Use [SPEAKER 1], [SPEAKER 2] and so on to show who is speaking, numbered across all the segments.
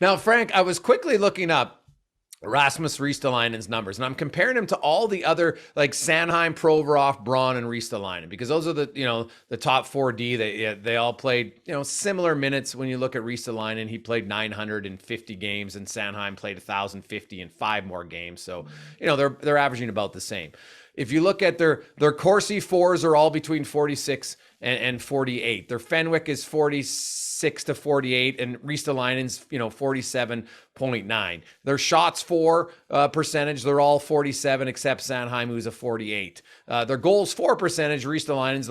[SPEAKER 1] Now, Frank, I was quickly looking up Rasmus Ristolainen's numbers, and I'm comparing him to all the other like Sanheim, Provorov, Braun, and Ristolainen, because those are the top 4D. They all played similar minutes. When you look at Ristolainen, he played 950 games, and Sanheim played 1,050 in 5 more games. So they're averaging about the same. If you look at their Corsi fours are all between 46 and 48. Their Fenwick is 46 to 48, and Ristolainen's 47.9. Their shots for percentage, they're all 47 except Sanheim, who's a 48. Their goals for percentage, Ristolainen's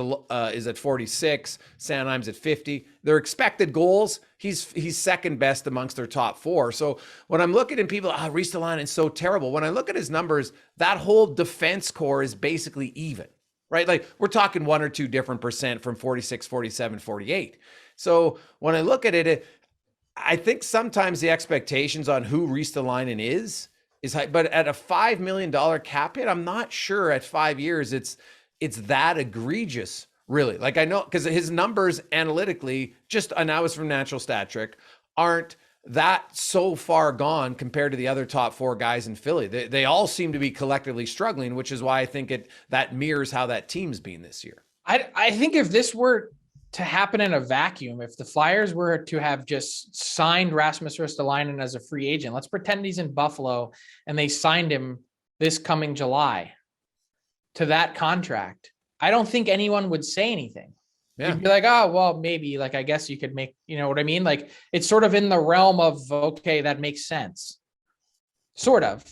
[SPEAKER 1] is at 46, Sanheim's at 50. Their expected goals, he's second best amongst their top 4. So when I'm looking at people, Ristolainen's so terrible. When I look at his numbers, that whole defense core is basically even. Right? Like we're talking 1 or 2 different percent from 46, 47, 48. So when I look at it, I think sometimes the expectations on who Ristolainen is high, but at a $5 million cap hit, I'm not sure at 5 years it's that egregious, really. Like I know, because his numbers analytically, and I was from Natural Stat Trick, aren't that so far gone compared to the other top 4 guys in Philly. They all seem to be collectively struggling, which is why I think that mirrors how that team's been this year.
[SPEAKER 2] I think if this were to happen in a vacuum, if the Flyers were to have just signed Rasmus Ristolainen as a free agent, let's pretend he's in Buffalo and they signed him this coming July to that contract, I don't think anyone would say anything. Yeah. You'd be like, oh, well, maybe, like, I guess you could make, you know what I mean? Like, it's sort of in the realm of, okay, that makes sense. Sort of.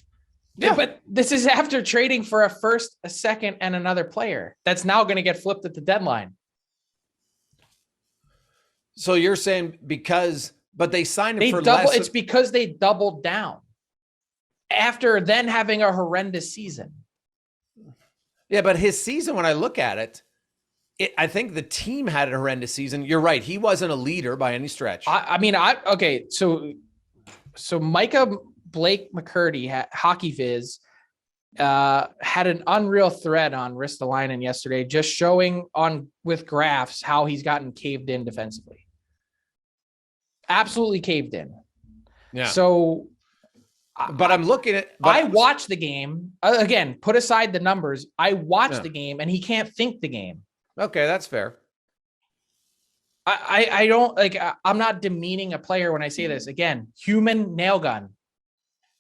[SPEAKER 2] Yeah. But this is after trading for a first, a second, and another player that's now going to get flipped at the deadline.
[SPEAKER 1] So you're saying but they signed him for less.
[SPEAKER 2] It's because they doubled down after then having a horrendous season.
[SPEAKER 1] Yeah, but his season, when I look at it, I think the team had a horrendous season. You're right. He wasn't a leader by any stretch.
[SPEAKER 2] Okay. So Micah Blake McCurdy, Hockey Viz, had an unreal thread on Ristolainen yesterday, just showing with graphs how he's gotten caved in defensively. Absolutely caved in.
[SPEAKER 1] Yeah.
[SPEAKER 2] So,
[SPEAKER 1] but I'm looking at.
[SPEAKER 2] I watched the game again. Put aside the numbers. I watched the game, and he can't think the game.
[SPEAKER 1] Okay, that's fair.
[SPEAKER 2] I don't like. I'm not demeaning a player when I say this. Again, human nail gun.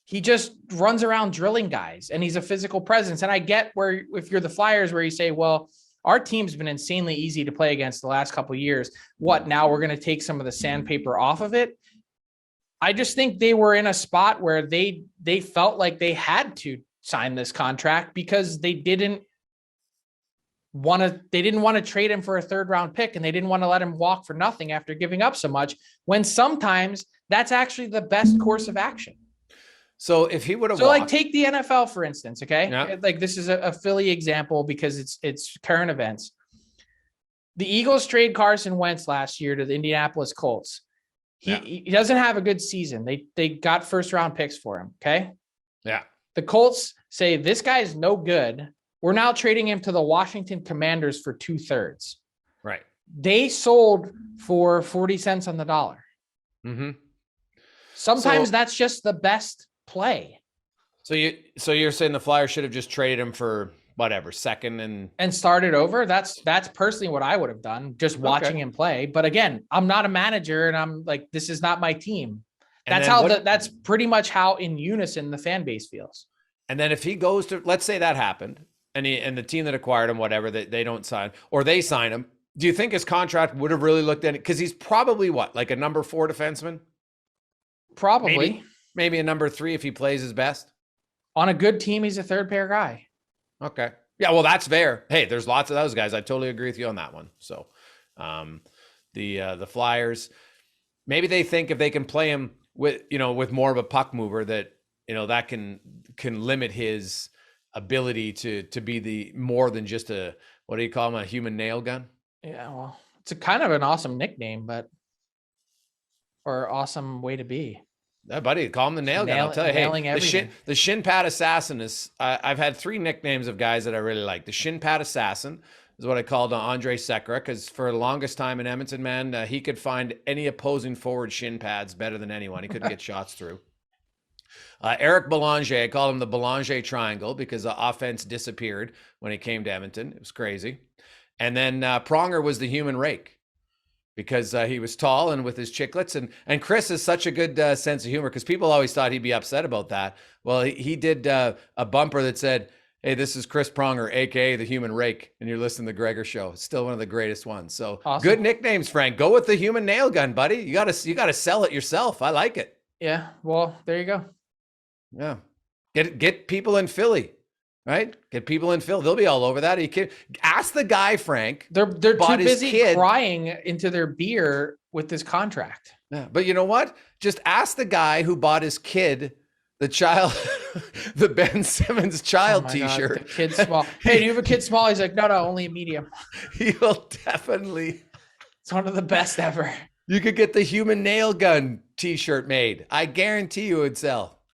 [SPEAKER 2] He just runs around drilling guys, and he's a physical presence. And I get where, if you're the Flyers, where you say, well, our team's been insanely easy to play against the last couple of years. What, now we're going to take some of the sandpaper off of it? I just think they were in a spot where they felt like they had to sign this contract because they didn't want to trade him for a 3rd round pick, and they didn't want to let him walk for nothing after giving up so much, when sometimes that's actually the best course of action.
[SPEAKER 1] So if he would have,
[SPEAKER 2] like, take the NFL, for instance. Okay.
[SPEAKER 1] Yeah.
[SPEAKER 2] Like, this is a Philly example because it's current events. The Eagles trade Carson Wentz last year to the Indianapolis Colts. He doesn't have a good season. They got 1st round picks for him. Okay.
[SPEAKER 1] Yeah.
[SPEAKER 2] The Colts say, this guy is no good. We're now trading him to the Washington Commanders for 2/3.
[SPEAKER 1] Right.
[SPEAKER 2] They sold for 40 cents on the dollar.
[SPEAKER 1] Mm-hmm.
[SPEAKER 2] Sometimes that's just the best play.
[SPEAKER 1] So you're saying the Flyers should have just traded him for whatever, second and
[SPEAKER 2] started over? That's personally what I would have done, just watching him play. But again, I'm not a manager, and I'm like, this is not my team. That's pretty much how in unison the fan base feels.
[SPEAKER 1] And then if he goes to, let's say that happened, and the team that acquired him, whatever, they don't sign, or they sign him, do you think his contract would have really looked at it? Because he's probably like a number 4 defenseman?
[SPEAKER 2] Probably.
[SPEAKER 1] Maybe a number 3 if he plays his best.
[SPEAKER 2] On a good team, he's a 3rd pair guy.
[SPEAKER 1] Okay. Yeah, well, that's fair. Hey, there's lots of those guys. I totally agree with you on that one. So the Flyers, maybe they think if they can play him with more of a puck mover, that that can limit his ability to be the more than just a, what do you call him, a human nail gun?
[SPEAKER 2] Yeah, well, it's a kind of an awesome nickname, or awesome way to be.
[SPEAKER 1] Yeah, buddy, call him the nail gun. I'll tell you, hey, the shin pad assassin is. I've had 3 nicknames of guys that I really like: the shin pad assassin, is what I called Andre Sekera, because for the longest time in Edmonton, man, he could find any opposing forward shin pads better than anyone. He couldn't get shots through. Eric Belanger, I call him the Belanger triangle because the offense disappeared when he came to Edmonton. It was crazy. And then Pronger was the human rake because he was tall and with his chiclets. And Chris has such a good sense of humor because people always thought he'd be upset about that. Well, he did a bumper that said, "Hey, this is Chris Pronger, aka the Human Rake," and you're listening to the Gregor Show. It's still one of the greatest ones. So
[SPEAKER 2] Awesome.
[SPEAKER 1] Good nicknames, Frank. Go with the human nail gun, buddy. You gotta sell it yourself. I like it.
[SPEAKER 2] Yeah. Well, there you go.
[SPEAKER 1] Yeah, get people in Philly, right? Get people in Philly. They'll be all over that. You can ask the guy, Frank.
[SPEAKER 2] They're too
[SPEAKER 1] bought his
[SPEAKER 2] busy
[SPEAKER 1] kid-
[SPEAKER 2] crying into their beer with this contract.
[SPEAKER 1] Yeah, but you know what? Just ask the guy who bought his kid the the Ben Simmons child
[SPEAKER 2] Oh my God,
[SPEAKER 1] T-shirt.
[SPEAKER 2] the kid's small. Hey, do you have a kid small? He's like, no, only a medium.
[SPEAKER 1] He'll definitely.
[SPEAKER 2] It's one of the best ever.
[SPEAKER 1] You could get the human nail gun T-shirt made. I guarantee you it would sell.